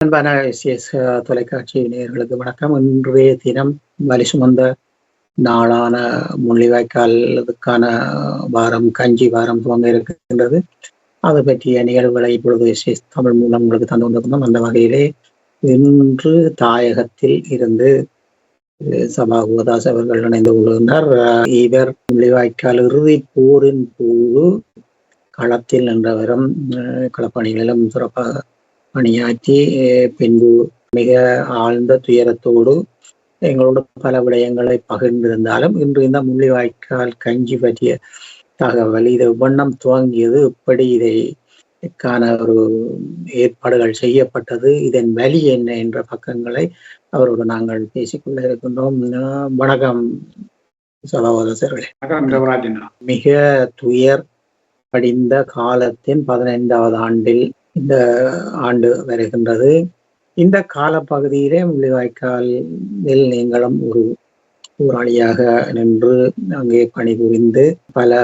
அன்பான எஸ் தொலைக்காட்சி நேயர்களுக்கு வணக்கம். இன்றைய தினம் வலி சுமந்த நாளான முள்ளிவாய்க்காலுக்கான வாரம், கஞ்சி வாரம் துவங்க இருக்கின்றது. அது பற்றிய நிகழ்வுகளை இப்பொழுது எஸ் தமிழ் மூலம் உங்களுக்கு தந்து கொண்டிருக்கிறோம். அந்த வகையிலே இன்று தாயகத்தில் இருந்து சபா கோதாஸ் அவர்கள் இணைந்து கொள்கின்றார். இவர் முள்ளிவாய்க்கால் இறுதிப் போரின் போது களத்தில் நின்றவரும் களப்பணிகளிலும் சிறப்பாக பணியாற்றி பின்பு மிக ஆழ்ந்த துயரத்தோடு எங்களோட பல விடயங்களை பகிர்ந்திருந்தாலும் இன்று இந்த முள்ளிவாய்க்கால் கஞ்சி பற்றிய தகவல் இது வண்ணம் துவங்கியது, எப்படி இதைக்கான ஒரு ஏற்பாடுகள் செய்யப்பட்டது, இதன் வழி என்ன என்ற பக்கங்களை அவரோடு நாங்கள் பேசிக்கொள்ள இருக்கின்றோம். வணக்கம் சகோதரர்களே. மிக துயர் படிந்த காலத்தின் 15வது ஆண்டில் இந்த ஆண்டு வருகின்றது. இந்த காலப்பகுதியிலே முள்ளிவாய்க்காலில் நீங்களும் ஒரு போராளியாக நின்று அங்கே பணிபுரிந்து பல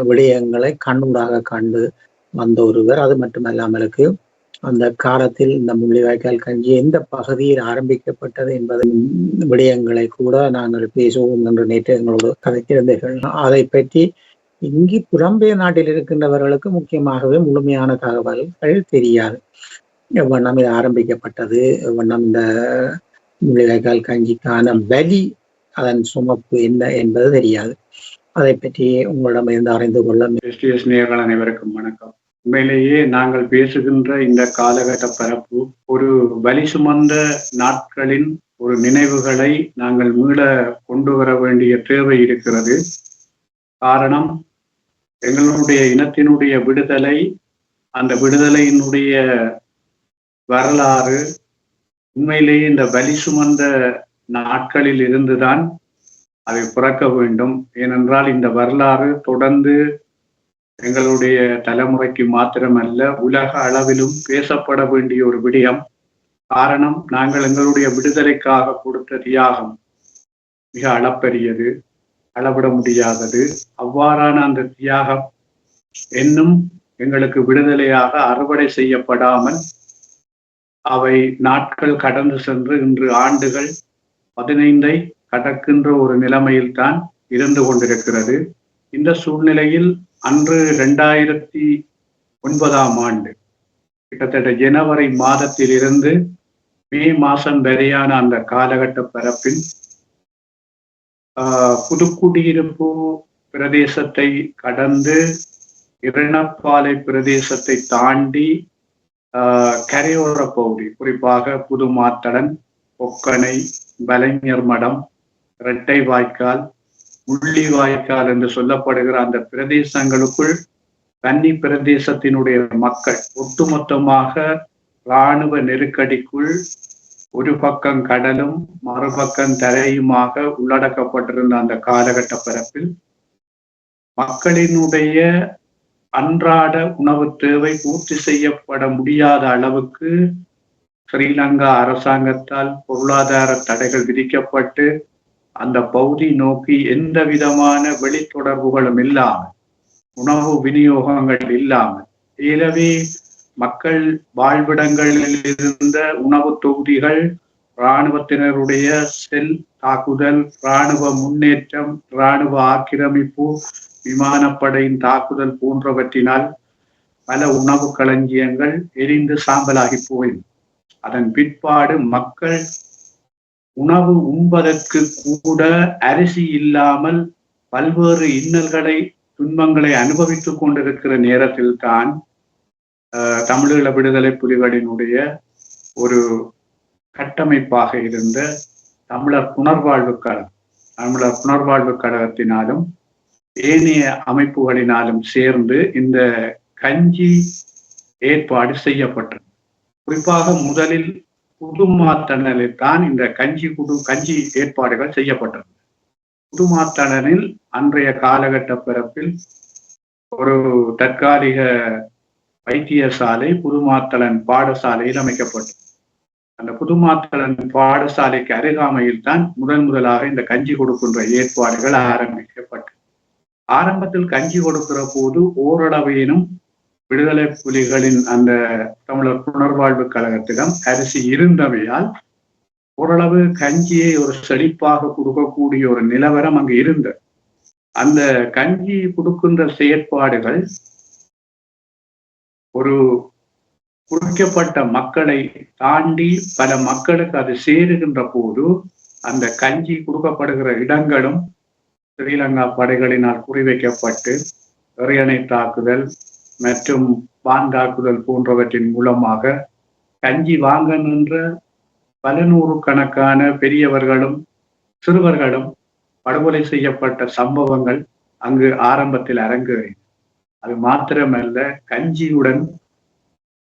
விடயங்களை கண்ணூடாக கண்டு வந்த ஒருவர். அது மட்டுமல்லாமலுக்கு அந்த காலத்தில் இந்த முள்ளிவாய்க்கால் கஞ்சி எந்த பகுதியில் ஆரம்பிக்கப்பட்டது என்பதன் விடயங்களை கூட நாங்கள் பேசுவோம் என்று நேற்று எங்களோடு கதைத்திருந்தீர்கள். அதை பற்றி இங்கு புலம்பெயர் நாட்டில் இருக்கின்றவர்களுக்கு முக்கியமாகவே முழுமையான தகவல்கள் தெரியாது. எவ்வண்ணம் இது ஆரம்பிக்கப்பட்டது, எவ்வண்ணம் இந்த முள்ளிவாய்க்கால் கஞ்சிக்கான வலி, அதன் சுமப்பு என்ன என்பது தெரியாது. அதை பற்றி உங்களிடம் இருந்து அறிந்து கொள்ள நேயர்கள் அனைவருக்கும் வணக்கம். உண்மையிலேயே நாங்கள் பேசுகின்ற இந்த காலகட்ட பரப்பு ஒரு வலி சுமந்த நாட்களின் ஒரு நினைவுகளை நாங்கள் மீள கொண்டு வர வேண்டிய தேவை இருக்கிறது. காரணம், எங்களுடைய இனத்தினுடைய விடுதலை, அந்த விடுதலையினுடைய வரலாறு உண்மையிலேயே இந்த வலி சுமந்த நாட்களில் இருந்துதான் அதை பிறக்க வேண்டும். ஏனென்றால் இந்த வரலாறு தொடர்ந்து எங்களுடைய தலைமுறைக்கு மாத்திரமல்ல, உலக அளவிலும் பேசப்பட வேண்டிய ஒரு விடயம். காரணம், நாங்கள் எங்களுடைய விடுதலைக்காக கொடுத்த தியாகம் மிக அளப்பரியது, அளவிட முடியாதது. அவ்வாறான அந்த தியாகம் இன்னும் எங்களுக்கு விடுதலையாக அறுவடை செய்யப்படாமல் அவை நாட்கள் கடந்து சென்று இன்று ஆண்டுகள் 15 கடக்கின்ற ஒரு நிலைமையில்தான் இருந்து கொண்டிருக்கிறது. இந்த சூழ்நிலையில் அன்று 2009ஆம் ஆண்டு கிட்டத்தட்ட ஜனவரி மாதத்தில் இருந்து மே மாதம் வரையான அந்த காலகட்ட பரப்பில் புதுக்குடியிருப்பு பிரதேசத்தை கடந்து இரணப்பாலை பிரதேசத்தை தாண்டி கரையோர பகுதி, குறிப்பாக புதுமாத்தடன், பொக்கனை, வலைஞர் மடம், இரட்டை வாய்க்கால், முள்ளிவாய்க்கால் என்று சொல்லப்படுகிற அந்த பிரதேசங்களுக்குள் கன்னி பிரதேசத்தினுடைய மக்கள் ஒட்டுமொத்தமாக இராணுவ நெருக்கடிக்குள் ஒரு பக்கம் கடலும் மறுபக்கம் தரையுமாக உள்ளடக்கப்பட்டிருந்த அந்த காலகட்ட பரப்பில் மக்களினுடைய அன்றாட உணவு தேவை பூர்த்தி செய்யப்பட முடியாத அளவுக்கு ஸ்ரீலங்கா அரசாங்கத்தால் பொருளாதார தடைகள் விதிக்கப்பட்டு அந்த பகுதி நோக்கி எந்த விதமான வெளித்தொடர்புகளும் இல்லாமல், உணவு விநியோகங்கள் இல்லாமல், எனவே மக்கள் வாழ்விடங்களில் இருந்த உணவு தொகுதிகள் இராணுவத்தினருடைய செல் தாக்குதல், இராணுவ முன்னேற்றம், இராணுவ ஆக்கிரமிப்பு, விமானப்படையின் தாக்குதல் போன்றவற்றினால் பல உணவு களஞ்சியங்கள் எரிந்து சாம்பலாகி போயின. அதன் பிற்பாடு மக்கள் உணவு உண்பதற்கு கூட அரிசி இல்லாமல் பல்வேறு இன்னல்களை, துன்பங்களை அனுபவித்துக் கொண்டிருக்கிற நேரத்தில் தான் தமிழீழ விடுதலை புலிகளினுடைய ஒரு கட்டமைப்பாக இருந்த தமிழர் புனர்வாழ்வு கழகத்தினாலும் ஏனைய அமைப்புகளினாலும் சேர்ந்து இந்த கஞ்சி ஏற்பாடு செய்யப்பட்டது. குறிப்பாக முதலில் புதுமாத்தணலில் தான் இந்த கஞ்சி ஏற்பாடுகள் செய்யப்பட்டது. புதுமாத்தணலில் அன்றைய காலகட்ட பிறப்பில் ஒரு தற்காலிக வைத்தியசாலை புதுமாத்தளன் பாடசாலையில் அமைக்கப்பட்டது. அந்த புதுமாத்தளன் பாடசாலைக்கு அருகாமையில் தான் முதலாக இந்த கஞ்சி கொடுக்கின்ற ஏற்பாடுகள் ஆரம்பிக்கப்பட்டது. ஆரம்பத்தில் கஞ்சி கொடுக்கிற போது ஓரளவேனும் விடுதலை புலிகளின் அந்த தமிழர் புனர்வாழ்வு கழகத்திடம் அரிசி இருந்தவையால் ஓரளவு கஞ்சியை ஒரு செழிப்பாக கொடுக்கக்கூடிய ஒரு நிலவரம் அங்கு இருந்தது. அந்த கஞ்சி கொடுக்கின்ற செயற்பாடுகள் ஒரு குறிக்கப்பட்ட மக்களை தாண்டி பல மக்களுக்கு அது சேருகின்ற போது அந்த கஞ்சி கொடுக்கப்படுகிற இடங்களும் ஸ்ரீலங்கா படைகளினால் குறிவைக்கப்பட்டு இறையணை தாக்குதல் மற்றும் வான் தாக்குதல் போன்றவற்றின் மூலமாக கஞ்சி வாங்க நின்ற பல நூறுக்கணக்கான பெரியவர்களும் சிறுவர்களும் படுகொலை செய்யப்பட்ட சம்பவங்கள் அங்கு ஆரம்பத்தில் அரங்கேறின. அது மாத்திரமல்ல, கஞ்சியுடன்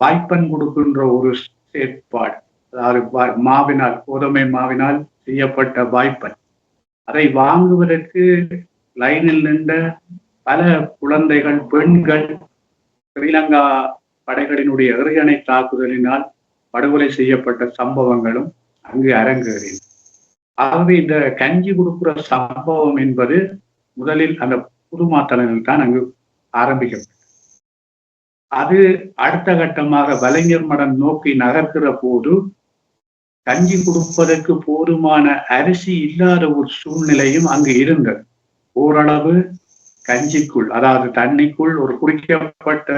வாய்ப்பன் கொடுக்கின்ற ஒரு செயற்பாடு, அதாவது மாவினால், கோதுமை மாவினால் செய்யப்பட்ட வாய்ப்பன், அதை வாங்குவதற்கு லைனில் நின்ற பல குழந்தைகள், பெண்கள் ஸ்ரீலங்கா படைகளினுடைய எறிகணை தாக்குதலினால் படுகொலை செய்யப்பட்ட சம்பவங்களும் அங்கு அரங்கேறின. ஆகவே இந்த கஞ்சி கொடுக்கிற சம்பவம் என்பது முதலில் அந்த புதுமாத்தளனில் தான் அங்கு ஆரம்பிக்கப்பட்டது. அது அடுத்த கட்டமாக வலைஞர் மடம் நோக்கி நகர்கிற போது கஞ்சி கொடுப்பதற்கு போதுமான அரிசி இல்லாத ஒரு சூழ்நிலையும் அங்கு இருந்தது. ஓரளவு கஞ்சிக்குள், அதாவது தண்ணிக்குள் ஒரு குறிக்கப்பட்ட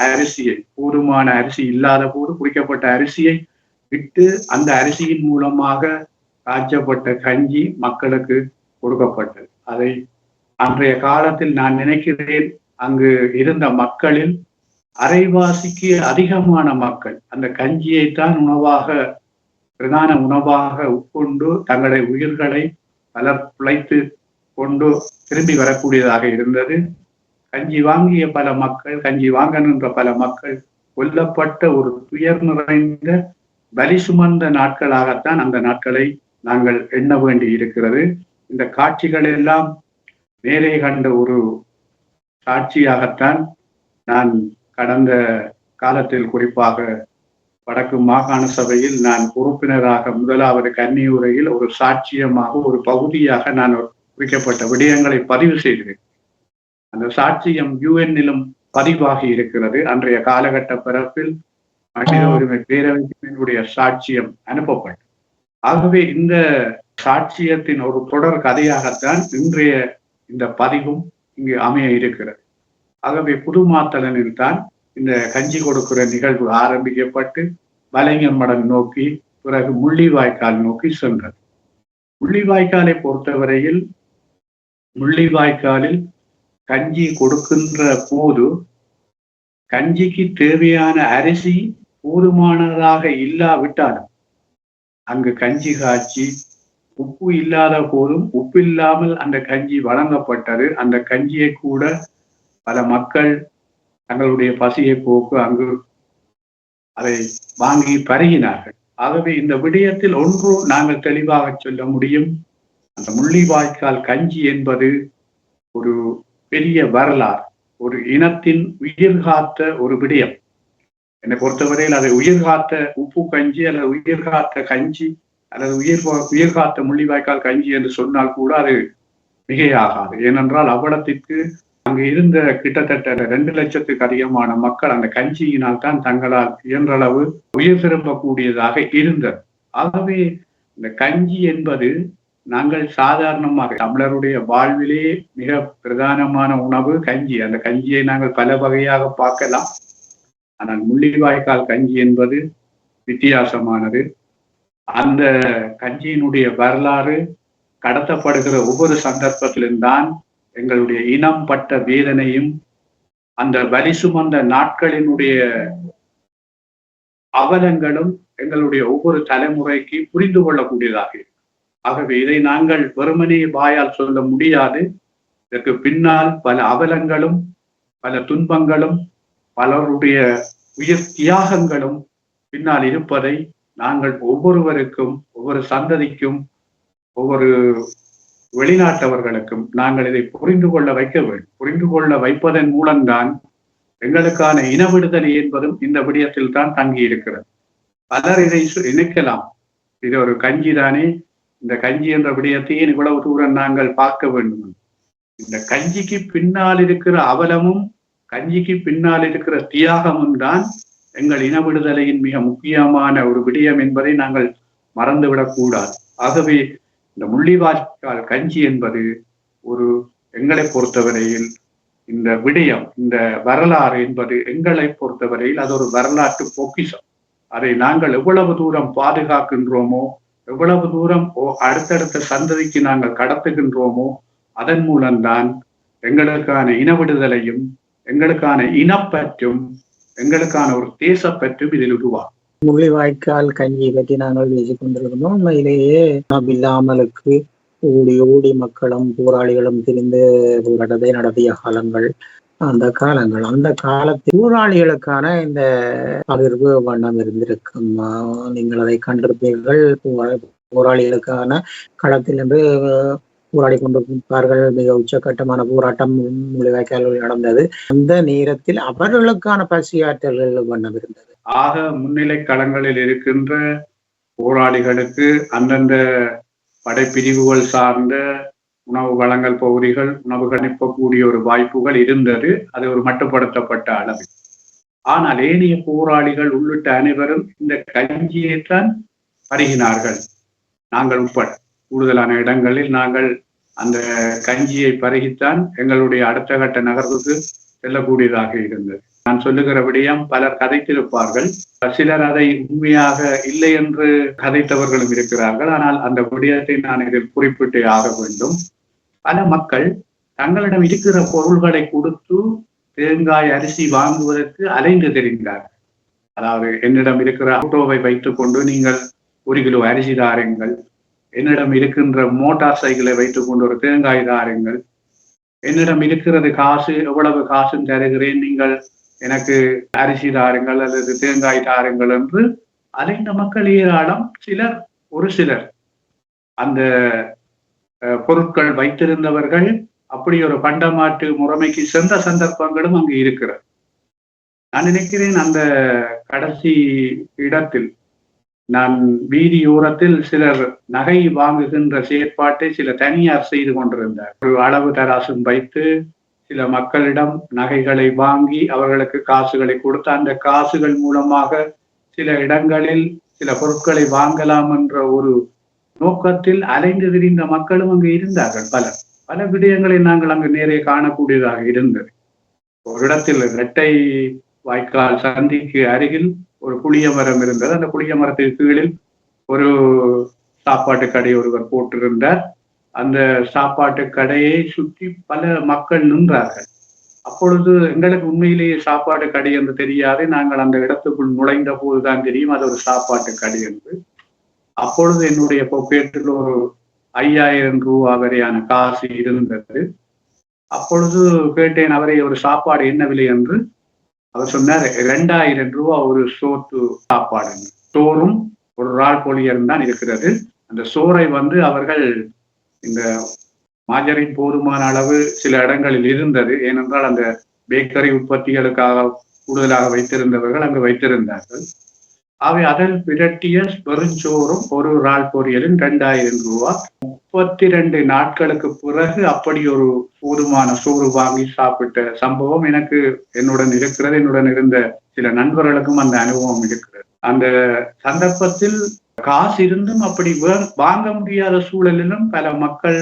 அரிசியை, போதுமான அரிசி இல்லாத போது குறிக்கப்பட்ட அரிசியை விட்டு அந்த அரிசியின் மூலமாக காய்ச்சப்பட்ட கஞ்சி மக்களுக்கு கொடுக்கப்பட்டது. அதை அன்றைய காலத்தில் நான் நினைக்கிறேன், அங்கு இருந்த மக்களில் அரைவாசிக்கு அதிகமான மக்கள் அந்த கஞ்சியைத்தான் உணவாக, பிரதான உணவாக உட்கொண்டு தங்களுடைய உயிர்களை பலர் பிழைத்து கொண்டு திரும்பி வரக்கூடியதாக இருந்தது. கஞ்சி வாங்கிய பல மக்கள், கஞ்சி வாங்க நின்ற பல மக்கள் கொல்லப்பட்ட ஒரு துயர் நிறைந்த பலி சுமந்த நாட்களாகத்தான் அந்த நாட்களை நாங்கள் எண்ண வேண்டி இருக்கிறது. இந்த காட்சிகள் எல்லாம் நேரே கண்ட ஒரு சாட்சியாகத்தான் நான் கடந்த காலத்தில், குறிப்பாக வடக்கு மாகாண சபையில் நான் உறுப்பினராக முதலாவது கன்னியுரையில் ஒரு சாட்சியமாக, ஒரு பகுதியாக நான் குறிக்கப்பட்ட விடயங்களை பதிவு செய்கிறேன். அந்த சாட்சியம் யுஎன்னிலும் பதிவாகி இருக்கிறது. அன்றைய காலகட்ட பிறப்பில் மனித உரிமை பேரவையினுடைய சாட்சியம் அனுப்பப்பட்டது. ஆகவே இந்த சாட்சியத்தின் ஒரு தொடர் கதையாகத்தான் இன்றைய இந்த பதிவும் இங்கு அமைய இருக்கிறது. ஆகவே புதுமாத்தளனில் தான் இந்த கஞ்சி கொடுக்கிற நிகழ்வு ஆரம்பிக்கப்பட்டு வலைஞர் மடம் நோக்கி பிறகு முள்ளிவாய்க்கால் நோக்கி சென்றது. முள்ளிவாய்க்காலை பொறுத்தவரையில் முள்ளிவாய்க்காலில் கஞ்சி கொடுக்கின்ற போது கஞ்சிக்கு தேவையான அரிசி போதுமானதாக இல்லாவிட்டாலும் அங்கு கஞ்சி காய்ச்சி உப்பு இல்லாத போதும் உப்பு இல்லாமல் அந்த கஞ்சி வழங்கப்பட்டது. அந்த கஞ்சியை கூட பல மக்கள் தங்களுடைய பசியை போக்கு அங்கு அதை வாங்கி பருகினார்கள். ஆகவே இந்த விடயத்தில் ஒன்று நாங்கள் தெளிவாக சொல்ல முடியும், அந்த முள்ளிவாய்க்கால் கஞ்சி என்பது ஒரு பெரிய வரலாறு, ஒரு இனத்தின் உயிர்காத்த ஒரு விடயம். என்னை பொறுத்தவரையில் அதை உயிர்காத்த உப்பு கஞ்சி அல்லது உயிர்காத்த கஞ்சி அல்லது உயிர்காத்த முள்ளிவாய்க்கால் கஞ்சி என்று சொன்னால் கூட அது மிகையாகாது. ஏனென்றால் அவ்வளத்திற்கு அங்கு இருந்த கிட்டத்தட்ட 2 லட்சத்துக்கு அதிகமான மக்கள் அந்த கஞ்சியினால் தான் தங்களால் இயன்றளவு உயிர் திரும்பக்கூடியதாக இருந்தது. ஆகவே இந்த கஞ்சி என்பது நாங்கள் சாதாரணமாக தமிழருடைய வாழ்விலே மிக பிரதானமான உணவு கஞ்சி. அந்த கஞ்சியை நாங்கள் பல வகையாக பார்க்கலாம். ஆனால் முள்ளிவாய்க்கால் கஞ்சி என்பது வித்தியாசமானது. அந்த கஞ்சியினுடைய வரலாறு கடத்தப்படுகிற ஒவ்வொரு சந்தர்ப்பத்திலும் தான் எங்களுடைய இனம் பட்ட வேதனையும் அந்த வலி சுமந்த நாட்களினுடைய அவலங்களும் எங்களுடைய ஒவ்வொரு தலைமுறைக்கு புரிந்து கொள்ளக்கூடியதாக இருக்கு. ஆகவே இதை நாங்கள் வெறுமனே வாயால் சொல்ல முடியாது. இதற்கு பின்னால் பல அவலங்களும் பல துன்பங்களும் பலருடைய உயிர் தியாகங்களும் பின்னால் இருப்பதை நாங்கள் ஒவ்வொருவருக்கும், ஒவ்வொரு சந்ததிக்கும், ஒவ்வொரு வெளிநாட்டவர்களுக்கும் நாங்கள் இதை புரிந்து கொள்ள வைக்க வேண்டும். புரிந்து கொள்ள வைப்பதன் மூலம்தான் எங்களுக்கான இன விடுதலை என்பதும் இந்த விடயத்தில் தான் தங்கி இருக்கிறது. பலர் இதை நினைக்கலாம், இது ஒரு கஞ்சி தானே, இந்த கஞ்சி என்ற விடயத்தையே இவ்வளவு தூரம் நாங்கள் பார்க்க வேண்டும். இந்த கஞ்சிக்கு பின்னால் இருக்கிற அவலமும் கஞ்சிக்கு பின்னால் இருக்கிற தியாகமும் தான் எங்கள் இன விடுதலையின் மிக முக்கியமான ஒரு விடயம் என்பதை நாங்கள் மறந்துவிடக் கூடாது. ஆகவே இந்த முள்ளிவாய்க்கால் கஞ்சி என்பது ஒரு எங்களை பொறுத்தவரையில் இந்த விடயம், இந்த வரலாறு என்பது எங்களை பொறுத்தவரையில் அது ஒரு வரலாற்று பொக்கிஷம். அதை நாங்கள் எவ்வளவு தூரம் பாதுகாக்கின்றோமோ, எவ்வளவு தூரம் அடுத்தடுத்த சந்ததிக்கு நாங்கள் கடத்துகின்றோமோ, அதன் மூலம்தான் எங்களுக்கான இன விடுதலையும், எங்களுக்கான இனப்பற்றும், எங்களுக்கான ஒரு தேசப்பற்றும் இதில் உருவாகும். முள்ளிவாய்க்கால் கஞ்சி பற்றி நாங்கள் பேசிக் கொண்டிருக்கிறோம். உண்மையிலேயே இல்லாமலுக்கு ஓடி ஓடி மக்களும் போராளிகளும் திரிந்து போராட்டத்தை நடத்திய காலங்கள் அந்த காலத்தில் போராளிகளுக்கான இந்த பகிர்வு வண்ணம் இருந்திருக்கும். நீங்கள் அதை கண்டிருப்பீர்கள். போராளிகளுக்கான களத்தில் என்று போராடி கொண்டிருப்பார்கள். மிக உச்சகட்டமான போராட்டம் முள்ளிவாய்க்காலில் நடந்தது. அந்த நேரத்தில் அவர்களுக்கான பசியாற்றல்கள் வண்ணம் இருந்தது. ஆக முன்னிலை களங்களில் இருக்கின்ற போராளிகளுக்கு அந்தந்த படைப்பிரிவுகள் சார்ந்த உணவு வழங்கல் பகுதிகள், உணவுகள் அனுப்பக்கூடிய ஒரு வாய்ப்புகள் இருந்தது. அது ஒரு மட்டுப்படுத்தப்பட்ட அளவு. ஆனால் ஏனைய போராளிகள் உள்ளிட்ட அனைவரும் இந்த கஞ்சியைத்தான் பருகினார்கள். நாங்கள் உட்பட கூடுதலான இடங்களில் நாங்கள் அந்த கஞ்சியை பருகித்தான் எங்களுடைய அடுத்த கட்ட நகர்வுக்கு செல்லக்கூடியதாக இருந்தது. நான் சொல்லுகிற விடயம் பலர் கதைத்திருப்பார்கள். சிலர் அதை உண்மையாக இல்லை என்று கதைத்தவர்களும் இருக்கிறார்கள். ஆனால் அந்த விடயத்தை நான் இதில் குறிப்பிட்டே ஆக வேண்டும். பல மக்கள் தங்களிடம் இருக்கிற பொருள்களை கொடுத்து தேங்காய், அரிசி வாங்குவதற்கு அலைந்து தெரிந்தார்கள். அதாவது என்னிடம் இருக்கிற ஆட்டோவை வைத்துக் கொண்டு நீங்கள் 1 கிலோ அரிசி தாருங்கள், என்னிடம் இருக்கின்ற மோட்டார் சைக்கிளை வைத்துக் கொண்டு ஒரு தேங்காய் தாருங்கள், என்னிடம் இருக்கிறது காசு, எவ்வளவு காசும் தருகிறேன், நீங்கள் எனக்கு அரிசி தாருங்கள் அல்லது தேங்காய் தாருங்கள் என்று அலைந்த மக்கள் ஏராளம். ஒரு சிலர் அந்த பொருட்கள் வைத்திருந்தவர்கள் அப்படி ஒரு பண்டமாற்று முறைமைக்கு சென்ற சந்தர்ப்பங்களும் அங்கு இருக்கிறது. நான் நினைக்கிறேன் அந்த கடைசி இடத்தில் நான் வீதியோரத்தில் சிலர் நகை வாங்குகின்ற செயற்பாட்டை சில தனியார் செய்து கொண்டிருந்தார். ஒரு அளவு தராசும் வைத்து சில மக்களிடம் நகைகளை வாங்கி அவர்களுக்கு காசுகளை கொடுத்து அந்த காசுகள் மூலமாக சில இடங்களில் சில பொருட்களை வாங்கலாம் என்ற ஒரு நோக்கத்தில் அலைந்து திரிந்த மக்களும் அங்கு இருந்தார்கள். பல விடயங்களை நாங்கள் அங்கு நேரே காணக்கூடியதாக இருந்தது. ஒரு இடத்தில் இரட்டை வாய்க்கால் சந்திக்கு அருகில் ஒரு புளிய மரம் இருந்தது. அந்த புளிய மரத்திற்கு கீழில் ஒரு சாப்பாட்டு கடை ஒருவர் போட்டிருந்தார். அந்த சாப்பாட்டு கடையை சுற்றி பல மக்கள் நின்றார்கள். அப்பொழுது எங்களுக்கு உண்மையிலேயே சாப்பாட்டு கடை என்று தெரியாது. நாங்கள் அந்த இடத்துக்குள் நுழைந்த போதுதான் தெரியும் அது ஒரு சாப்பாட்டு கடை என்று. அப்பொழுது என்னுடைய பாக்கெட்டில் ஒரு 5000 ரூபாய் வரையான காசு இருந்தது. அப்பொழுது கேட்டேன் அவரை, ஒரு சாப்பாடு என்ன விலை என்று. அவர் சொன்னார் 2000 ரூபாய் ஒரு சோத்து சாப்பாடு. சோறும் ஒரு இறால் பொழியரும் தான் இருக்கிறது. அந்த சோறை அவர்கள் இந்த மாஜரின் போதுமான அளவு சில இடங்களில் இருந்தது. ஏனென்றால் அந்த பேக்கரி உற்பத்திகளுக்காக கூடுதலாக வைத்திருந்தவர்கள் அங்கு வைத்திருந்தார்கள். அவை அதில் விரட்டிய பெருஞ்சோறும் ஒரு இறால் பொரியலும் 2000 ரூபாய். 32 நாட்களுக்கு பிறகு அப்படி ஒரு போதுமான சோறு வாங்கி சாப்பிட்ட சம்பவம் எனக்கு என்னுடன் இருக்கிறது. என்னுடன் இருந்த சில நண்பர்களுக்கும் அந்த அனுபவம் இருக்கிறது. அந்த சந்தர்ப்பத்தில் காசு இருந்தும் அப்படி வாங்க முடியாத சூழலிலும் பல மக்கள்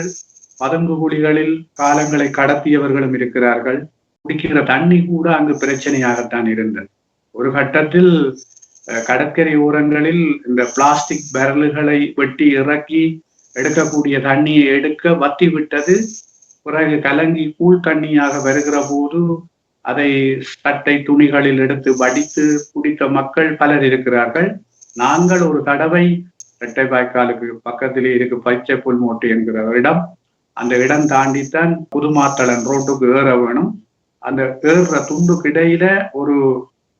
பதுங்கு குழிகளில் காலங்களை கடத்தியவர்களும் இருக்கிறார்கள். குடிக்கிற தண்ணி கூட அங்கு பிரச்சனையாகத்தான் இருந்தது. ஒரு கட்டத்தில் கடற்கரை ஓரங்களில் இந்த பிளாஸ்டிக் பேரல்களை வெட்டி இறக்கி எடுக்கக்கூடிய தண்ணியை எடுக்க வத்தி விட்டது. பிறகு கலங்கி கூழ் தண்ணியாக வருகிற போது அதை சட்டை துணிகளில் எடுத்து வடித்து குடித்த மக்கள் பலர் இருக்கிறார்கள். நாங்கள் ஒரு தடவை இரட்டை வாய்க்காலுக்கு பக்கத்திலே இருக்கு பச்சை புல்மோட்டு என்கிற இடம். அந்த இடம் தாண்டித்தான் புதுமாத்தளன் ரோட்டுக்கு ஏற வேணும். அந்த ஏறுற துண்டுக்கு இடையில ஒரு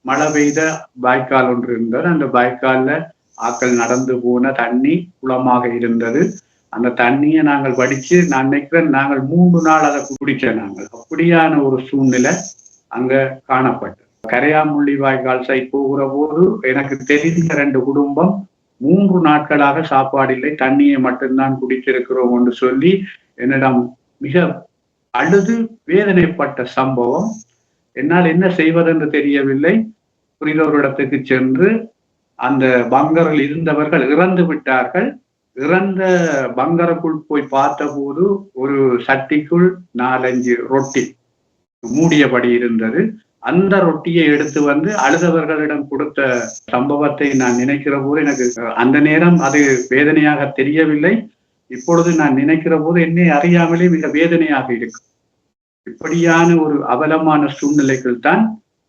மழை பெய்த வாய்க்கால் ஒன்று இருந்தது. அந்த வாய்க்கால்ல ஆக்கள் நடந்து போன தண்ணி குளமாக இருந்தது. அந்த தண்ணியை நாங்கள் வடிச்சு, நான் நினைக்கிறேன் நாங்கள் 3 நாள் அதை குடிச்ச நாங்கள். அப்படியான ஒரு சூழ்நிலை அங்க காணப்பட்டது. கரையாமுள்ளி வாய்க்கால் சைட் போகிற போது எனக்கு தெரிந்த 2 குடும்பம் 3 நாட்களாக சாப்பாடு இல்லை, தண்ணியை மட்டும்தான் குடித்திருக்கிறோம் என்று சொல்லி என்னிடம் மிக அழுது வேதனைப்பட்ட சம்பவம். என்னால் என்ன செய்வதென்று தெரியவில்லை. புரித ஒரு இடத்துக்கு சென்று அந்த பங்கரில் இருந்தவர்கள் இறந்து விட்டார்கள். இறந்த பங்கருக்குள் போய் பார்த்தபோது ஒரு சட்டிக்குள் 4-5 ரொட்டி மூடியபடி இருந்தது. அந்த ரொட்டியை எடுத்து வந்து அழுதவர்களிடம் கொடுத்த சம்பவத்தை நான் நினைக்கிற போது எனக்கு அந்த நேரம் அது வேதனையாக தெரியவில்லை. இப்பொழுது நான் நினைக்கிற போது என்னை அறியாமலே மிக வேதனையாக இருக்கும். இப்படியான ஒரு அவலமான சூழ்நிலைகள் தான்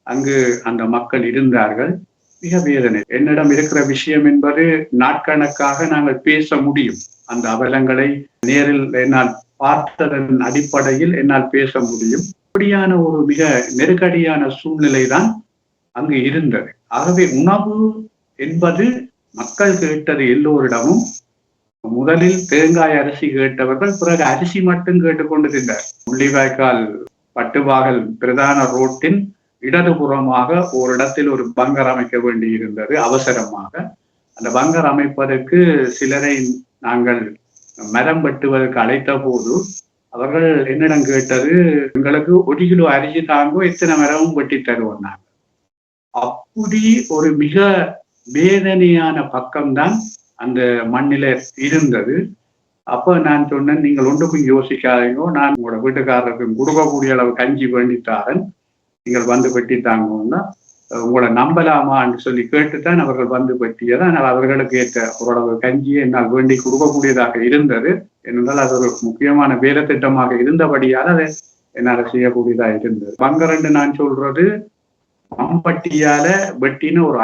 அங்கு அந்த மக்கள் இருந்தார்கள். மிக வேதனை. என்னிடம் இருக்கிற விஷயம் என்பது நாட்கணக்காக நாங்கள் பேச முடியும். அந்த அவலங்களை நேரில் என்னால் பார்த்ததன் அடிப்படையில் என்னால் பேச முடியும். இப்படியான ஒரு மிக நெருக்கடியான சூழ்நிலை தான் அங்கு இருந்தது. ஆகவே உணவு என்பது மக்கள் கேட்டது எல்லோரிடமும். முதலில் தேங்காய் அரிசி கேட்டவர்கள் பிறகு அரிசி மட்டும் கேட்டுக்கொண்டிருந்தார். முள்ளிவாய்க்கால் பட்டுவாகல் பிரதான ரோட்டின் இடதுபுறமாக ஒரு இடத்தில் ஒரு பங்கர் அமைக்க வேண்டி இருந்தது. அவசரமாக அந்த பங்கர் அமைப்பதற்கு சிலரை நாங்கள் மரம் வெட்டுவதற்கு அழைத்த போது அவர்கள் என்னிடம் கேட்டது, எங்களுக்கு 1 கிலோ அரிசி தாங்கோ, எத்தனை மரமும் வெட்டி தருவோம். அப்படி ஒரு மிக வேதனையான பக்கம்தான் அந்த மண்ணில இருந்தது. அப்ப நான் சொன்னேன், நீங்கள் ஒன்றுக்கும் யோசிக்காதீங்கோ, நான் உங்களோட வீட்டுக்காரருக்கு கொடுக்கக்கூடிய அளவு கஞ்சி வேண்டித்தாரன், நீங்கள் வந்து வெட்டித்தாங்கன்னா உங்களை நம்பலாமான்னு சொல்லி கேட்டுத்தான் அவர்கள் வந்து வெட்டியது. ஆனால் அவர்களுக்கு ஏற்ற ஓரளவு கஞ்சியை என்னால் வேண்டி கொடுக்கக்கூடியதாக இருந்தது. ஏனென்றால் அது ஒரு முக்கியமான வேலை திட்டமாக இருந்தபடியால் அதை என்னால் செய்யக்கூடியதாக இருந்தது. பங்கரண்டு நான் சொல்றது மம்பட்டியால வெட்டின ஒரு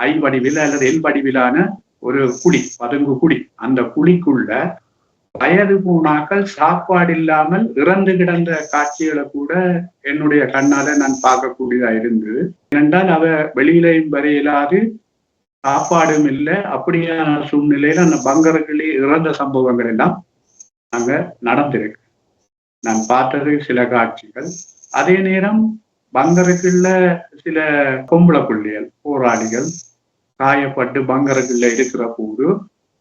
ஐ வடிவில் அல்லது எல் வடிவிலான ஒரு குழி, பதுங்கு குழி. அந்த குழிக்குள்ள வயது போனாக்கள் சாப்பாடு இல்லாமல் இறந்து கிடந்த காட்சிகளை கூட என்னுடைய கண்ணால நான் பார்க்கக்கூடியதா இருந்தது. ஏனென்றால் அவ வெளியிலையும் வரையிலாது, சாப்பாடும் இல்லை. அப்படியான சூழ்நிலையில அந்த பங்கர்களே இறந்த சம்பவங்கள் எல்லாம் அங்க நடந்திருக்கு. நான் பார்த்தது சில காட்சிகள். அதே நேரம் பங்கருக்குள்ள சில பொம்பளை பிள்ளைகள் போராளிகள் காயப்பட்டு பங்கருக்குள்ள இருக்கிற போது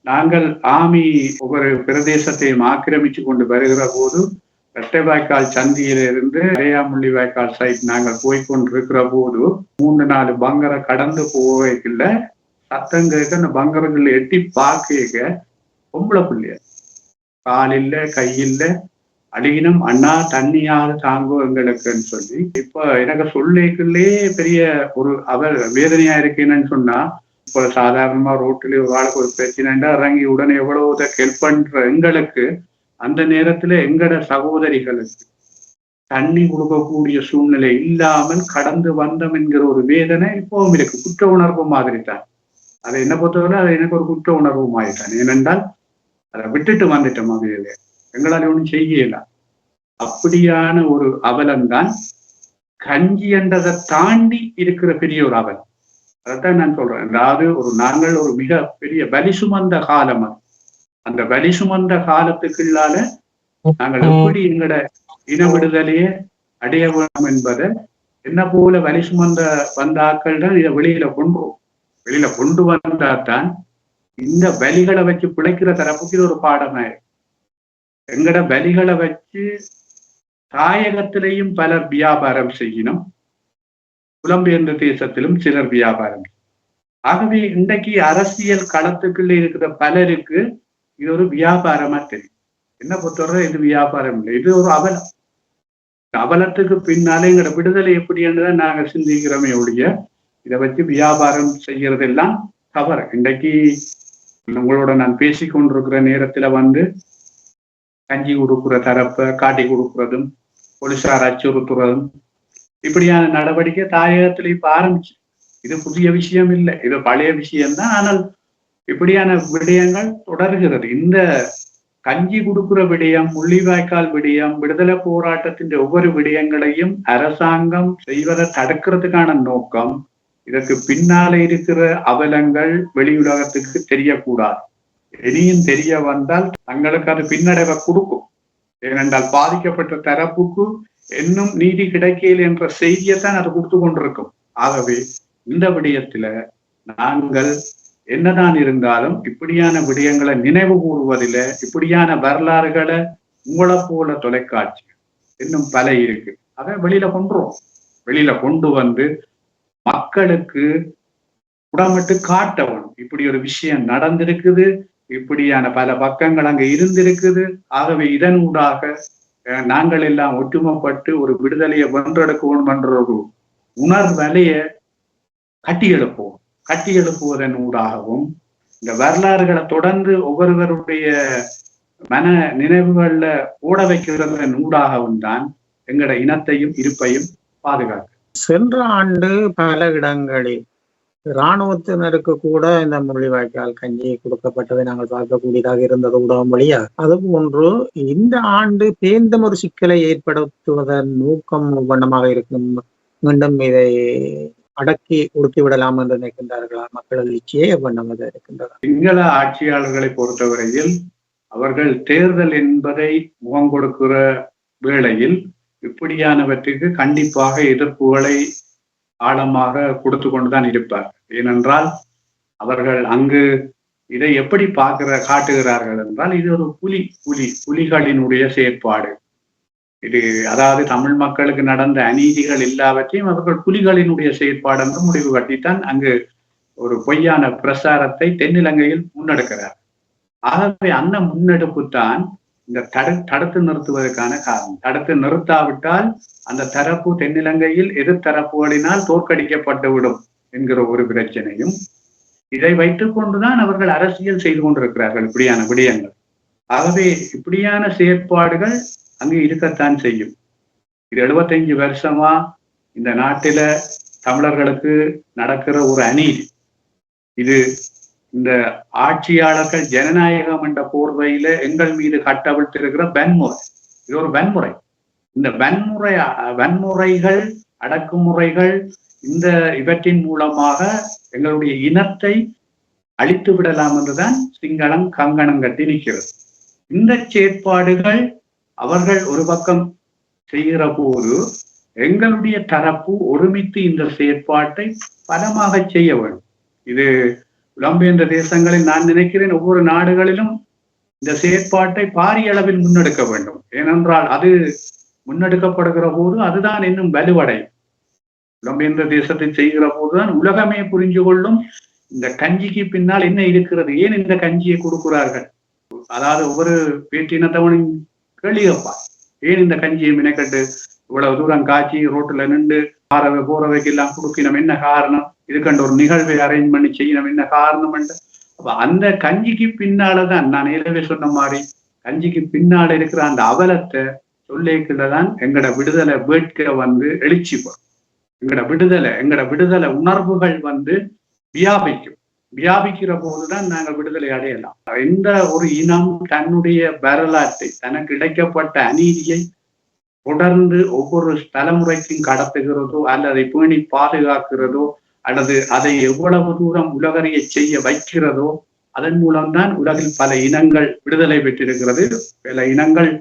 நாங்கள் ஆமி ஒவ்வொரு பிரதேசத்தையும் ஆக்கிரமிச்சு கொண்டு வருகிற போது இரட்டைவாய்க்கால் சந்தியிலிருந்து முள்ளிவாய்க்கால் சைட் நாங்கள் போய்கொண்டிருக்கிற போது 3-4 பங்கரை கடந்து போகல சத்தம் கேட்க அந்த பங்கர்கள் எட்டி பார்க்க பொம்பளை பிள்ளைய கால் இல்லை கை இல்லை, அடியினும் அண்ணா தண்ணியாவது தாங்கோ எங்களுக்குன்னு சொல்லி. இப்ப எனக்கு சொல்லிக்குள்ளே பெரிய ஒரு வேதனையா இருக்கேன்னு சொன்னா, இப்போ சாதாரணமா ரோட்டிலே ஒரு ஆளுக்கு ஒரு பிரச்சனைண்டா இறங்கி உடனே எவ்வளவு ஹெல்ப் பண்ற எங்களுக்கு அந்த நேரத்துல எங்கட சகோதரிகளுக்கு தண்ணி கொடுக்கக்கூடிய சூழ்நிலை இல்லாமல் கடந்து வந்தோம் என்கிற ஒரு வேதனை இப்பவும் இருக்கு. குற்ற உணர்வு மாதிரி தான். அதை என்ன பொறுத்தவரை அது எனக்கு ஒரு குற்ற உணர்வு மாதிரிதான். ஏனென்றால் அதை விட்டுட்டு வந்துட்டோம். அவையில எங்களால் ஒன்றும் செய்யல. அப்படியான ஒரு அவலம்தான் கஞ்சி என்றதை தாண்டி இருக்கிற பெரிய ஒரு அவலம். அதைத்தான் நான் சொல்றேன். அதாவது நாங்கள் ஒரு மிக பெரிய வலி சுமந்த காலம். அந்த வலி சுமந்த காலத்துக்குள்ளால நாங்கள் எப்படி எங்களோட இன விடுதலையே அடைய வேண்டும் என்பதை என்ன போல வலி சுமந்த வந்த ஆக்கள் தான் இதை வெளியில கொண்டு வந்தாதான் இந்த வலிகளை வச்சு பிழைக்கிற தரப்புக்கு இது ஒரு பாடமாயிரு. எங்கட வலிகளை வச்சு தாயகத்திலையும் பலர் வியாபாரம் செய்யணும், புலம்பெயர்ந்த தேசத்திலும் சிலர் வியாபாரம். ஆகவே இன்றைக்கு அரசியல் களத்துக்குள்ள இருக்கிற பலருக்கு இது ஒரு வியாபாரமா தெரியும். என்ன பொறுத்தவரை இது வியாபாரம் இல்லை, இது ஒரு அவலம். அவலத்துக்கு பின்னாலே எங்களோட விடுதலை எப்படின்றதான் நாங்க சிந்திக்கிறோமே ஒழிய இதை வச்சு வியாபாரம் செய்யறதெல்லாம் தவறு. இன்றைக்கு உங்களோட நான் பேசி கொண்டிருக்கிற நேரத்துல கஞ்சி கொடுக்குற தரப்ப காட்டி கொடுக்குறதும் போலீசார் அச்சுறுத்துறதும் இப்படியான நடவடிக்கை தாயகத்துல இப்ப ஆரம்பிச்சு. இது புதிய விஷயம் இல்லை, இது பழைய விஷயம்தான். ஆனால் இப்படியான விடயங்கள் தொடர்கிறது. இந்த கஞ்சி கொடுக்குற விடயம், முள்ளிவாய்க்கால் விடயம், விடுதலை போராட்டத்தின் ஒவ்வொரு விடயங்களையும் அரசாங்கம் செய்வதை தடுக்கிறதுக்கான நோக்கம், இதற்கு பின்னாலே இருக்கிற அவலங்கள் வெளியுலகத்துக்கு தெரியக்கூடாது. இனியும் தெரிய வந்தால் தங்களுக்கு அது பின்னடைவை கொடுக்கும். ஏனென்றால் பாதிக்கப்பட்ட தரப்புக்கு இன்னும் நீதி கிடைக்கல என்ற செய்தியைத்தான் அது கொடுத்து கொண்டிருக்கும். ஆகவே இந்த விடயத்துல நாங்கள் என்னதான் இருந்தாலும் இப்படியான விடயங்களை நினைவு கூறுவதில், இப்படியான வரலாறுகளை உங்களை போல தொலைக்காட்சி இன்னும் பல இருக்கு, அதை வெளியில கொண்டுரும். வெளியில கொண்டு வந்து மக்களுக்கு உடமிட்டு காட்டவும், இப்படி ஒரு விஷயம் நடந்திருக்குது, இப்படியான பல பக்கங்கள் அங்க இருந்திருக்குது. ஆகவே இதனூடாக நாங்கள் எல்லாம் ஒற்றுமைப்பட்டு ஒரு விடுதலையை வென்றெடுக்கணும் என்ற ஒரு உணர்வலைய கட்டி எழுப்புவதன் ஊடாகவும் இந்த வரலாறுகளை தொடர்ந்து ஒவ்வொருவருடைய மன நினைவுகள்ல ஓட வைக்கிறதன் ஊடாகவும் தான் எங்களோட இனத்தையும் இருப்பையும் பாதுகாக்க. சென்ற ஆண்டு பல இடங்களில் இராணுவத்தினருக்கு கூட இந்த முள்ளிவாய்க்கால் கஞ்சி கொடுக்கப்பட்டதை நாங்கள் பார்க்கக்கூடியதாக இருந்தது ஊடகம் வழியா. அதுபோன்று இந்த ஆண்டு பேந்தும் ஒரு சிக்கலை ஏற்படுத்துவதன் நோக்கம் வண்ணமாக இருக்கும். மீண்டும் இதை அடக்கி ஒடுக்கி விடலாம் என்று நினைக்கின்றார்களா? மக்கள் எழுச்சியே வண்ணமாக இருக்கின்றனர். சிங்கள ஆட்சியாளர்களை பொறுத்தவரையில் அவர்கள் தேர்தல் என்பதை முகம் கொடுக்கிற வேளையில் இப்படியானவற்றுக்கு கண்டிப்பாக எதிர்ப்புகளை ஆழமாக கொடுத்து கொண்டுதான் இருப்பார். ஏனென்றால் அவர்கள் அங்கு இதை எப்படி காட்டுகிறார்கள் என்றால், இது ஒரு புலிகளினுடைய செயற்பாடு. இது அதாவது தமிழ் மக்களுக்கு நடந்த அநீதிகள் எல்லாவற்றையும் அவர்கள் புலிகளினுடைய செயற்பாடு என்று முடிவு கட்டித்தான் அங்கு ஒரு பொய்யான பிரசாரத்தை தென்னிலங்கையில் முன்னெடுக்கிறார். ஆகவே அந்த முன்னெடுப்பு தான் இந்த தடுத்து நிறுத்துவதற்கான காரணம். தடுத்து நிறுத்தாவிட்டால் அந்த தரப்பு தென்னிலங்கையில் எதிர்த்தரப்புகளினால் தோற்கடிக்கப்பட்டு விடும் என்கிற ஒரு பிரச்சனையும், இதை வைத்துக் கொண்டுதான் அவர்கள் அரசியல் செய்து கொண்டிருக்கிறார்கள் இப்படியான விடயங்கள். ஆகவே இப்படியான செயற்பாடுகள் அங்கு இருக்கத்தான் செய்யும். இது 75 வருஷமா இந்த நாட்டில தமிழர்களுக்கு நடக்கிற ஒரு அநீதி. இது இந்த ஆட்சியாளர்கள் ஜனநாயகம் என்ற போர்வையில எங்கள் மீது கட்டவிழ்த்திருக்கிற வன்முறை. இது ஒரு வன்முறை. இந்த வன்முறைகள், அடக்குமுறைகள், இந்த இவற்றின் மூலமாக எங்களுடைய இனத்தை அழித்து விடலாம் என்றுதான் சிங்களம் கங்கணம் கட்டி நிற்கிறது. இந்த செயற்பாடுகள் அவர்கள் ஒரு பக்கம் செய்கிற போது எங்களுடைய தரப்பு ஒருமித்து இந்த செயற்பாட்டை பலமாக செய்ய வேண்டும். இது புலம்பெயர்ந்த தேசங்களில் நான் நினைக்கிறேன் ஒவ்வொரு நாடுகளிலும் இந்த செயற்பாட்டை பாரிய அளவில் முன்னெடுக்க வேண்டும். ஏனென்றால் அது முன்னெடுக்கப்படுகிற போது அதுதான் இன்னும் வலுவடையும். புலம்பெயர்ந்த தேசத்தை செய்கிற போதுதான் உலகமே புரிஞ்சு கொள்ளும் இந்த கஞ்சிக்கு பின்னால் என்ன இருக்கிறது, ஏன் இந்த கஞ்சியை கொடுக்கிறார்கள். அதாவது ஒவ்வொரு பேட்டினத்தவனின் கேள்விப்பார், ஏன் இந்த கஞ்சியை மினக்கட்டு இவ்வளவு தூரம் காய்ச்சி ரோட்டுல நின்று போறவைக்கு எல்லாம் கொடுக்கணும், என்ன காரணம், இதுக்கண்ட ஒரு நிகழ்வை அரேஞ்ச் பண்ணி செய்யணும், என்ன காரணம் என்று. அப்ப அந்த கஞ்சிக்கு பின்னாலதான் நான் ஏற்கனவே சொன்ன மாதிரி கஞ்சிக்கு பின்னால இருக்கிற அந்த அவலத்தை சொல்லிக்குள்ளதான் எங்கட விடுதலை வேட்க வந்து எழுச்சி போடும். எங்கட விடுதலை உணர்வுகள் வந்து வியாபிக்கிற போதுதான் நாங்கள் விடுதலை அடையலாம். எந்த ஒரு இனம் தன்னுடைய வரலாற்றை, தனக்கு இழைக்கப்பட்ட அநீதியை தொடர்ந்து ஒவ்வொரு தலைமுறைக்கும் கடத்துகிறதோ அல்லது அதை பேணி பாதுகாக்கிறதோ அல்லது அதை எவ்வளவு தூரம் உலகறிய செய்ய வைக்கிறதோ அதன் மூலம்தான் உலகில் பல இனங்கள் விடுதலை பெற்றிருக்கிறது, பல இனங்கள்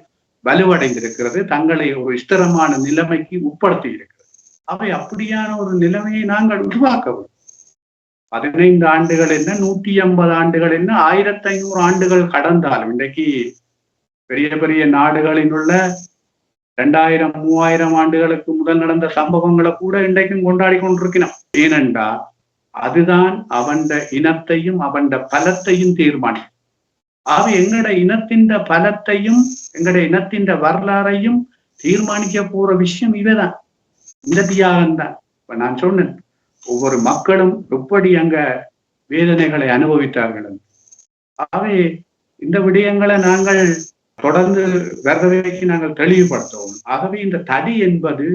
வலுவடைந்திருக்கிறது, தங்களை ஒரு ஸ்திரமான நிலைமைக்கு உட்படுத்தி இருக்கிறது. அவை அப்படியான ஒரு நிலைமையை நாங்கள் உருவாக்க வேண்டும். 15 ஆண்டுகள் என்ன, 150 ஆண்டுகள் என்ன, 1500 ஆண்டுகள் கடந்தாலும் இன்றைக்கு பெரிய பெரிய நாடுகளில் உள்ள 2000 3000 ஆண்டுகளுக்கு முதல் நடந்த சம்பவங்களை கூட இன்றைக்கும் கொண்டாடி கொண்டிருக்கிறோம். ஏனென்றா அதுதான் அவன் இனத்தையும் அவன் பலத்தையும் தீர்மானிக்கும். ஆக எங்கட இனத்தின் பலத்தையும் எங்கட இனத்தின் வரலாறையும் தீர்மானிக்க போற விஷயம் இவைதான், இந்த தியாகம் தான். இப்ப நான் சொன்னேன், ஒவ்வொரு மக்களும் எப்படி அங்க வேதனைகளை அனுபவித்தார்கள். ஆகவே இந்த விடயங்களை நாங்கள் தொடர்ந்து வரவைக்கு நாங்கள் தெளிவுபடுத்துவோம். ஆகவே இந்த தடை என்பது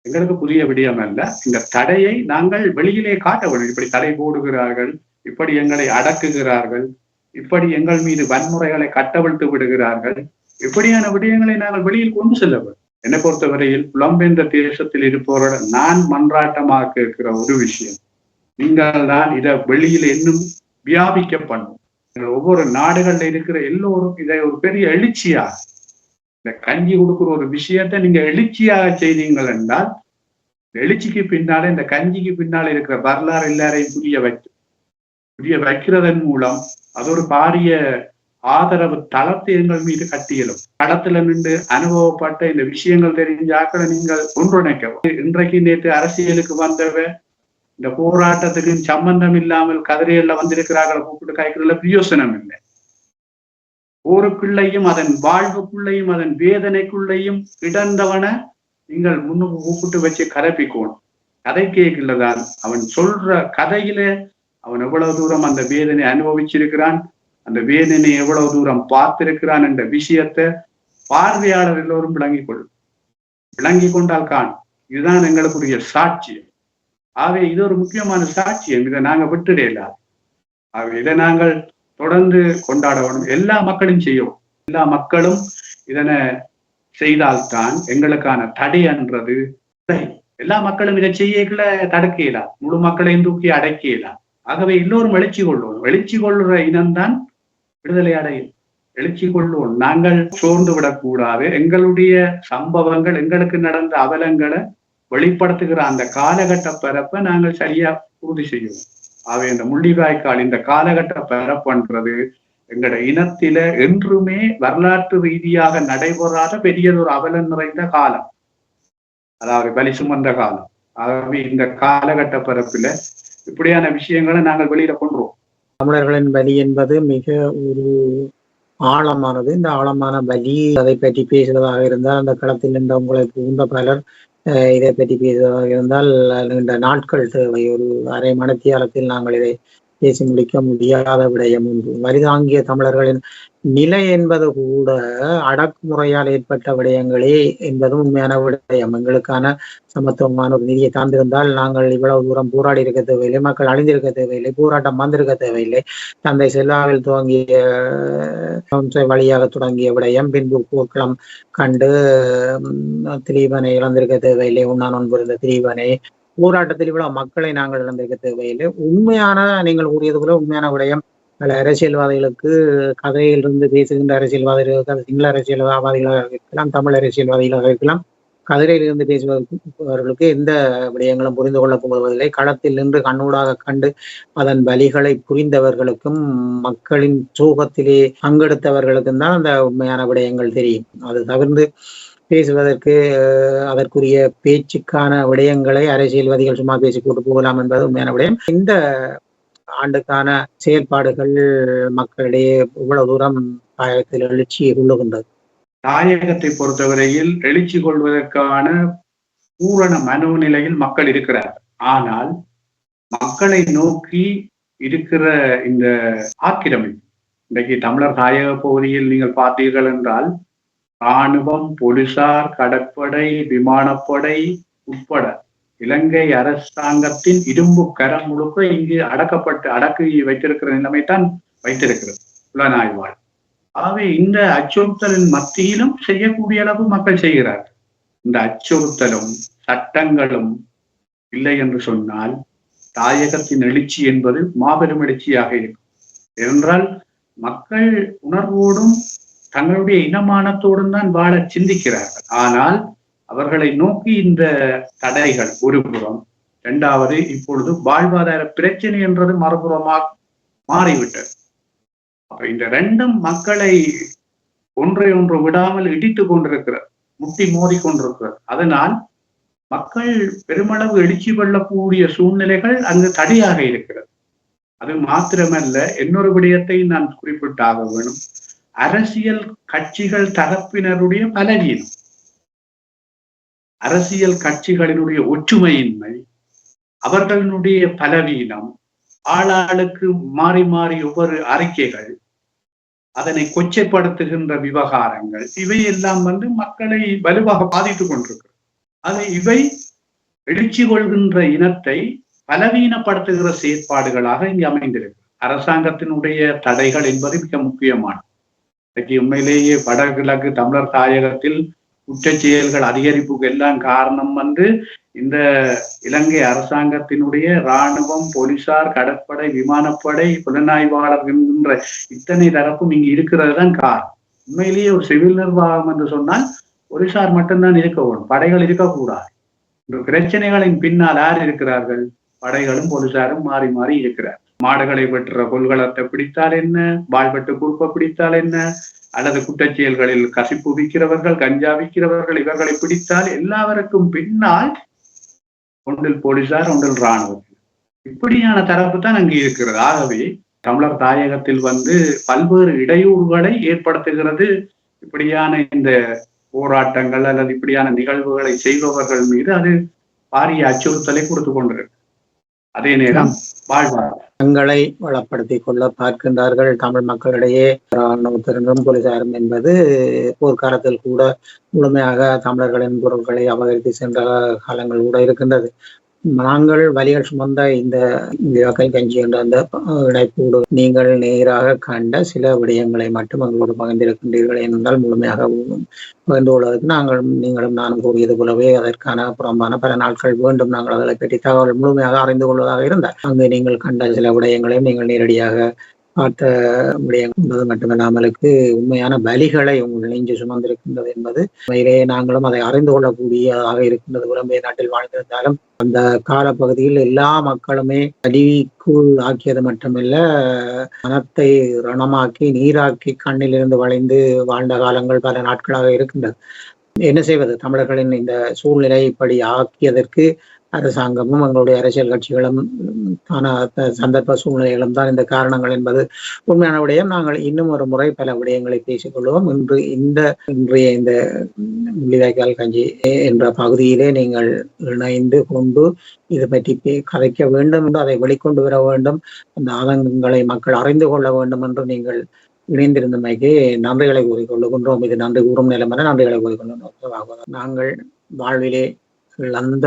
எங்களுக்கு புதிய விடயம் அல்ல. இந்த தடையை நாங்கள் வெளியிலே காட்ட வேண்டும். இப்படி தடை போடுகிறார்கள், இப்படி எங்களை அடக்குகிறார்கள், இப்படி எங்கள் மீது வன்முறைகளை கட்டவிழ்த்து விடுகிறார்கள், இப்படியான விடயங்களை நாங்கள் வெளியில் கொண்டு செல்ல வேண்டும். என்னை பொறுத்தவரையில் புலம்பெயர்ந்த தேசத்தில் இருப்பவரோட நான் மன்றாட்டமாக இருக்கிற ஒரு விஷயம், நீங்கள் தான் இதை வெளியில் இன்னும் வியாபிக்க பண்ணும். ஒவ்வொரு நாடுகள்ல இருக்கிற எல்லோரும் இதை ஒரு பெரிய எழுச்சியாக, இந்த கஞ்சி கொடுக்குற ஒரு விஷயத்தை நீங்க எழுச்சியாக செய்தீங்கள் என்றால், எழுச்சிக்கு பின்னாலே இந்த கஞ்சிக்கு பின்னால இருக்கிற வரலாறு எல்லாரையும் புரிய வைக்கிறதன் மூலம் அது ஒரு பாரிய ஆதரவு தளத்தை எங்கள் மீது கட்டியலும். களத்துல நின்று அனுபவப்பட்ட இந்த விஷயங்கள் தெரிஞ்ச ஆக்களை நீங்கள் ஒன்றிணைக்கவும். இன்றைக்கு நேற்று அரசியலுக்கு வந்தவ இந்த போராட்டத்துக்கு சம்பந்தம் இல்லாமல் கதிரையில வந்திருக்கிறார்கள் கூப்பிட்டு கைக்குள்ள பிரயோசனம் இல்லை. ஊருக்குள்ளேயும் அதன் வாழ்வுக்குள்ளேயும் அதன் வேதனைக்குள்ளேயும் இடந்தவன நீங்கள் முன்னுக்கு கூப்பிட்டு வச்சு கதைப்பிக்கணும். கதை கேட்கலதான் அவன் சொல்ற கதையில அவன் எவ்வளவு தூரம் அந்த வேதனை அனுபவிச்சிருக்கிறான், அந்த வேதனை எவ்வளவு தூரம் பார்த்திருக்கிறான் என்ற விஷயத்தை பார்வையாளர் எல்லோரும் விளங்கி கொண்டால் காணும். இதுதான் எங்களுக்குரிய சாட்சியம். ஆகவே இது ஒரு முக்கியமான சாட்சியம். இதை நாங்க விட்டுடல. ஆகவே இதை நாங்கள் தொடர்ந்து கொண்டாட வேண்டும். எல்லா மக்களும் செய்யும். எல்லா மக்களும் இதனை செய்தால்தான் எங்களுக்கான தடை என்றது. எல்லா மக்களும் இதை செய்யல தடுக்க இயலாம், முழு மக்களையும் தூக்கி அடக்க இயலாம். ஆகவே எல்லோரும் எழுச்சி கொள்வோம். எழுச்சி கொள்ளுற இனம்தான் விடுதலை அடையும். எழுச்சி கொள்வோம். நாங்கள் சோர்ந்து விடக்கூடாது. எங்களுடைய சம்பவங்கள், எங்களுக்கு நடந்த அவலங்களை வெளிப்படுத்துகிற அந்த காலகட்ட பிறப்பை நாங்கள் சரியா உறுதி செய்வோம். ஆகவே இந்த முள்ளிவாய்க்கால் இந்த காலகட்ட பிறப்புன்றது எங்களோட இனத்தில என்றுமே வரலாற்று ரீதியாக நடைபெறாத பெரியதொரு அவலம் நிறைந்த காலம், அதாவது பலி சுமந்த காலம். ஆகவே இந்த காலகட்ட பிறப்பில இப்படியான விஷயங்களை நாங்கள் வெளியில கொண்டுருவோம். தமிழர்களின் பலி என்பது மிக ஒரு ஆழமானது. இந்த ஆழமான பலி அதை பற்றி பேசுவதாக இருந்தால் அந்த களத்தில் நின்றவங்களை புகுந்த பலர் இதை பற்றி பேசுவதாக இருந்தால் நீண்ட நாட்கள் தேவை. ஒரு அரை மணித்தியாலத்தில் நாங்கள் இதை பேசி முடிக்க முடியாத விடயம் ஒன்று. வரிதாங்கிய தமிழர்களின் நிலை என்பது கூட அடக்குமுறையால் ஏற்பட்ட விடயங்களே என்பதும் உண்மையான விடயம். எங்களுக்கான சமத்துவமான ஒரு நிதியை தாழ்ந்திருந்தால் நாங்கள் இவ்வளவு தூரம் போராடி இருக்க தேவையில்லை, மக்கள் அழிந்திருக்க தேவையில்லை, போராட்டம் வந்திருக்க தேவையில்லை. தந்தை செல்வாவில் துவங்கிய வழியாக தொடங்கிய விடயம் பின்பு போர்க்களம் கண்டு திலீபனை இழந்திருக்க தேவையில்லை, உண்ணான் ஒன்பது திலீபனை போராட்டத்தில் இவ்வளவு மக்களை நாங்கள் இழந்திருக்க தேவையில்லை. உண்மையான நீங்கள் கூறியது போல உண்மையான விடயம் பல அரசியல்வாதிகளுக்கு கதையிலிருந்து பேசுகின்ற அரசியல்வாதிகளுக்கு, அது சிங்கள அரசியல்வாதிகளாக இருக்கலாம், தமிழ் அரசியல்வாதிகளாக இருக்கலாம், கதிரையிலிருந்து பேசுபவர்களுக்கு எந்த விடயங்களும் புரிந்து கொள்ளப் போவதில்லை. களத்தில் நின்று கண்ணூடாக கண்டு அதன் வலிகளை புரிந்தவர்களுக்கும் மக்களின் சோகத்திலே பங்கெடுத்தவர்களுக்கும் தான் அந்த உண்மையான விடயங்கள் தெரியும். அது தவிர்த்து பேசுவதற்கு அதற்குரிய பேச்சுக்கான விடயங்களை அரசியல்வாதிகள் சும்மா பேசி போட்டு போகலாம் என்பது உண்மையான விடயம். இந்த ஆண்டுக்கான செயல்பாடுகள் மக்களிடையே இவ்வளவு தூரம் தாயகத்தில் எழுச்சியை கொள்ளுகின்றது. தாயகத்தை பொறுத்தவரையில் எழுச்சி கொள்வதற்கான பூரண மனோநிலையில் மக்கள் இருக்கிறார். ஆனால் மக்களை நோக்கி இருக்கிற இந்த ஆக்கிரமிப்பு, இன்றைக்கு தமிழர் தாயக பகுதியில் நீங்கள் பார்த்தீர்கள் என்றால் இராணுவம், போலீசார், கடற்படை, விமானப்படை உட்பட இலங்கை அரசாங்கத்தின் இரும்பு கரம் முழுக்க இங்கு அடக்கி வைத்திருக்கிற நிலைமைத்தான் வைத்திருக்கிறது புலனாய்வாள். ஆகவே இந்த அச்சுறுத்தலின் மத்தியிலும் செய்யக்கூடிய அளவு மக்கள் செய்கிறார்கள். இந்த அச்சுறுத்தலும் சட்டங்களும் இல்லை என்று சொன்னால் தாயகத்தின் எழுச்சி என்பது மாபெரும் எழுச்சியாக இருக்கும். என்றால் மக்கள் உணர்வோடும் தங்களுடைய இனமானத்தோடும் தான் வாழ சிந்திக்கிறார்கள். ஆனால் அவர்களை நோக்கி இந்த தடைகள் ஒரு புறம், இரண்டாவது இப்பொழுது வாழ்வாதார பிரச்சனை என்றது மறுபுறமாக மாறிவிட்டது. இந்த ரெண்டும் மக்களை ஒன்றை ஒன்று விடாமல் இடித்து கொண்டிருக்கிறது, முட்டி மோதி கொண்டிருக்கிறது. அதனால் மக்கள் பெருமளவு எழுச்சி கொள்ளக்கூடிய சூழ்நிலைகள் அங்கு தடையாக இருக்கிறது. அது மாத்திரமல்ல, இன்னொரு விடயத்தை நான் குறிப்பிட்டாக வேணும். அரசியல் கட்சிகள் தரப்பினருடைய பலவீனம், அரசியல் கட்சிகளினுடைய ஒற்றுமையின்மை, அவர்களுடைய பலவீனம், ஆளாளுக்கு மாறி மாறி ஒவ்வொரு அறிக்கைகள், அதனை கொச்சைப்படுத்துகின்ற விவகாரங்கள், இவை எல்லாம் மக்களை வலுவாக பாதித்துக் கொண்டிருக்கிறது. இவை எழுச்சி கொள்கின்ற இனத்தை பலவீனப்படுத்துகிற செயற்பாடுகளாக இங்கு அமைந்திருக்கு. அரசாங்கத்தினுடைய தடைகள் என்பது மிக முக்கியமானது. இன்றைக்கு உண்மையிலேயே வடகிழக்கு தமிழர் தாயகத்தில் குற்ற செயல்கள் அதிகரிப்புக்கு எல்லாம் காரணம் இந்த இலங்கை அரசாங்கத்தினுடைய இராணுவம், போலீசார், கடற்படை, விமானப்படை, புலனாய்வாளர் என்கின்ற இத்தனை தரப்பும் இங்கு இருக்கிறது தான் காரணம். உண்மையிலேயே ஒரு சிவில் நிர்வாகம் என்று சொன்னால் போலீசார் மட்டும்தான் இருக்க வேண்டும், படைகள் இருக்கக்கூடாது. இந்த பிரச்சனைகளின் பின்னால் யார் இருக்கிறார்கள்? படைகளும் போலீசாரும் மாறி மாறி இருக்கிறார். மாடுகளை வெட்டுற கொள்களத்தை பிடித்தால் என்ன, வாழ்வெட்டு குறுப்பை பிடித்தால் என்ன, அல்லது குற்றச்செயல்களில் கசிப்பு விற்கிறவர்கள், கஞ்சா விற்கிறவர்கள், இவர்களை பிடித்தால் எல்லாவருக்கும் பின்னால் ஒன்றில் போலீசார், ஒன்றில் இராணுவம், இப்படியான தரப்பு தான் அங்கே இருக்கிறது. ஆகவே தமிழர் தாயகத்தில் பல்வேறு இடையூறுகளை ஏற்படுத்துகிறது இப்படியான இந்த போராட்டங்கள் அல்லது இப்படியான நிகழ்வுகளை செய்பவர்கள் மீது அது பாரிய அச்சுறுத்தலை கொடுத்து கொண்டிருக்கு. அதே நேரம் தங்களை வளப்படுத்திக் கொள்ள பார்க்கின்றார்கள் தமிழ் மக்களிடையே. இராணுவத்தினரும் போலீசாரும் என்பது போர்க்காலத்தில் கூட முழுமையாக தமிழர்களின் பொருட்களை அபகரித்து சென்ற காலங்கள் கூட இருக்கின்றது. நாங்கள் வலிகள் சுமந்த இந்த கஞ்சி என்ற அந்த இணைப்போடு நீங்கள் நேராக கண்ட சில விடயங்களை மட்டும் எங்களோடு பகிர்ந்திருக்கின்றீர்கள் என்றால் முழுமையாக பகிர்ந்து கொள்வதற்கு நீங்களும் நானும் கூறியது போலவே அதற்கான புறம்பான பல நாட்கள் வேண்டும். நாங்கள் அதை பற்றி தகவல் முழுமையாக அறிந்து கொள்வதாக இருந்தால் அங்கு நீங்கள் கண்ட சில விடயங்களையும் நீங்கள் நேரடியாக பார்த்த விடயம் என்பது மட்டுமில்லாமலுக்கு உண்மையான பலிகளை உங்கள் நெஞ்சு சுமந்திருக்கின்றது என்பது உண்மையிலே நாங்களும் அதை அறிந்து கொள்ளக்கூடியதாக இருக்கின்றது. புலம்பெய நாட்டில் வாழ்ந்திருந்தாலும் அந்த காலப்பகுதியில் எல்லா மக்களுமே பலிக்குள் ஆக்கியது மட்டுமல்ல, மனத்தை ரணமாக்கி நீராக்கி கண்ணிலிருந்து வளைந்து வாழ்ந்த காலங்கள் பல நாட்களாக இருக்கின்றது. என்ன செய்வது? தமிழர்களின் இந்த சூழ்நிலை இப்படி ஆக்கியதற்கு அரசாங்கமும் எங்களுடைய அரசியல் கட்சிகளும் சந்தர்ப்ப சூழ்நிலைகளும் தான் இந்த காரணங்கள் என்பது உண்மையான விடயம். நாங்கள் இன்னும் ஒரு முறை பல விடயங்களை பேசிக்கொள்வோம். இன்றைய இந்த முள்ளிவாய்க்கால் கஞ்சி என்ற பகுதியிலே நீங்கள் இணைந்து கொண்டு இது பற்றி கதைக்க வேண்டும் என்று, அதை வெளிக்கொண்டு வர வேண்டும், அந்த ஆதங்கங்களை மக்கள் அறிந்து கொள்ள வேண்டும் என்று நீங்கள் இணைந்திருந்தமைக்கு நன்றிகளை கூறிக்கொள்ளுகின்றோம். இது நன்றி கூறும் நிலைமையான நன்றிகளை கூறிக்கொள்ளுகின்றோம். நாங்கள் வாழ்விலே இழந்த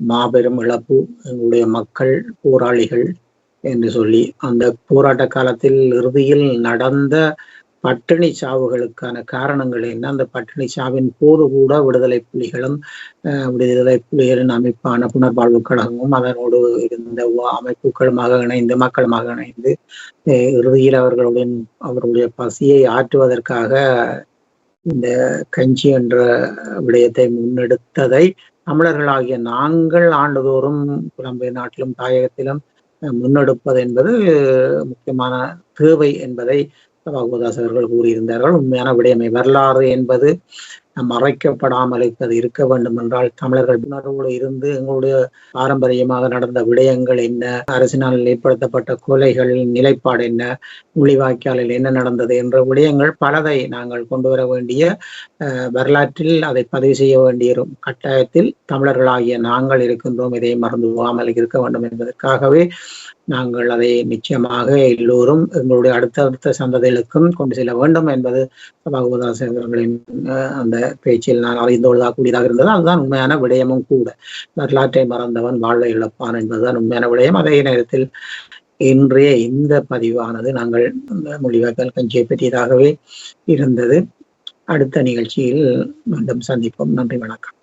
மாபெரும் இழப்பு எங்களுடைய மக்கள் போராளிகள் என்று சொல்லி அந்த போராட்ட காலத்தில் இறுதியில் நடந்த பட்டினி சாவுகளுக்கான காரணங்கள் என்ன, அந்த பட்டினி சாவின் போது கூட விடுதலை புலிகளின் அமைப்பான புனர்வாழ்வு கழகமும் அதனோடு இருந்த அமைப்புகளுமாக இணைந்து மக்களுமாக இணைந்து இறுதியில் அவர்களுடைய பசியை ஆற்றுவதற்காக இந்த கஞ்சி என்ற விடயத்தை முன்னெடுத்ததை தமிழர்களாகிய நாங்கள் ஆண்டுதோறும் புலம்பெயர் நாட்டிலும் தாயகத்திலும் முன்னெடுப்பது என்பது முக்கியமான தேவை என்பதை பாகுதாஸ் அவர்கள் கூறியிருந்தார்கள். உண்மையான விடயமை. வரலாறு என்பது மறைக்கப்படாமல் அது இருக்க வேண்டும் என்றால் தமிழர்கள் உணர்வோடு இருந்து எங்களுடைய பாரம்பரியமாக நடந்த விடயங்கள் என்ன, அரசினால் ஏற்படுத்தப்பட்ட கொலைகளின் நிலைப்பாடு என்ன, முள்ளிவாய்க்காலில் என்ன நடந்தது என்ற விடயங்கள் பலதை நாங்கள் கொண்டு வர வேண்டிய வரலாற்றில் அதை பதிவு செய்ய வேண்டிய கட்டாயத்தில் தமிழர்களாகிய நாங்கள் இருக்கின்றோம். இதை மறந்து போகாமல் இருக்க வேண்டும் என்பதற்காகவே நாங்கள் அதை நிச்சயமாக எல்லோரும் எங்களுடைய அடுத்தடுத்த சந்ததிகளுக்கும் கொண்டு செல்ல வேண்டும் என்பது பாகுதாஸ் அவர்களின் அந்த பேச்சில் நான் அறிந்து கொள்ளக்கூடியதாக இருந்தது. அதுதான் உண்மையான விடயமும் கூட. வரலாற்றை மறந்தவன் வாழ்வை இழப்பான் என்பதுதான் உண்மையான விடயம். அதே நேரத்தில் இன்றைய இந்த பதிவானது நாங்கள் முள்ளிவாய்க்கால் கஞ்சியை பற்றியதாகவே இருந்தது. அடுத்த நிகழ்ச்சியில் மீண்டும் சந்திப்போம். நன்றி, வணக்கம்.